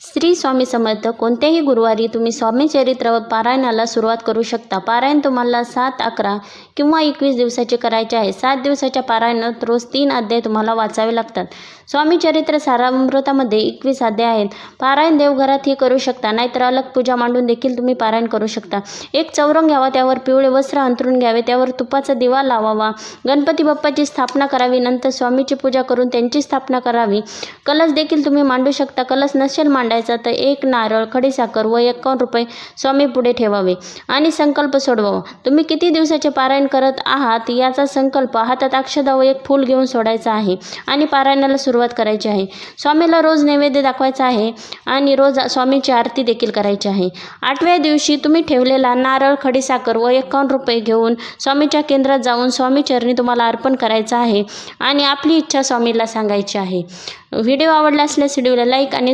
श्री स्वामी समर्थ. कोणत्याही गुरुवारी तुम्ही स्वामी चरित्र पारायणाला सुरुवात करू शकता. पारायण तुम्हाला 7, 11 किंवा 21 दिवसाचे करायचे आहे. 7 दिवसाच्या पारायणात रोज 3 अध्याय तुम्हाला वाचावे लागतात. स्वामी चरित्र सारामृतामध्ये 21 अध्याय आहेत. पारायण देवघरातही करू शकता, नाहीतर अलग पूजा मांडून देखील तुम्ही पारायण करू शकता. एक चौरंग घ्यावा, त्यावर पिवळे वस्त्र अंथरून घ्यावे, त्यावर तुपाचा दिवा लावावा, गणपती बाप्पाची स्थापना करावी, नंतर स्वामीची पूजा करून त्यांची स्थापना करावी. कलश देखील तुम्ही मांडू शकता. कलश नसेल मांडायचा तर 1 नारळ, खडीसाखर व 51 रुपये स्वामी पुढे ठेवावे आणि संकल्प सोडवावा. तुम्ही किती दिवसाचे पारायण करत आहात याचा संकल्प हातात अक्षदा व 1 फूल घेऊन सोडायचा आहे आणि पारायणाला सुरुवात करायची आहे. स्वामीला रोज नैवेद्य दाखवायचा आहे आणि रोज स्वामीची आरती देखील करायची आहे. 8व्या दिवशी तुम्ही ठेवलेला नारळ, खडीसाखर व 51 रुपये घेऊन स्वामीच्या केंद्रात जाऊन स्वामी चरणी तुम्हाला अर्पण करायचं आहे आणि आपली इच्छा स्वामीला सांगायची आहे. व्हिडिओ आवडला असल्यास व्हिडिओला लाईक आणि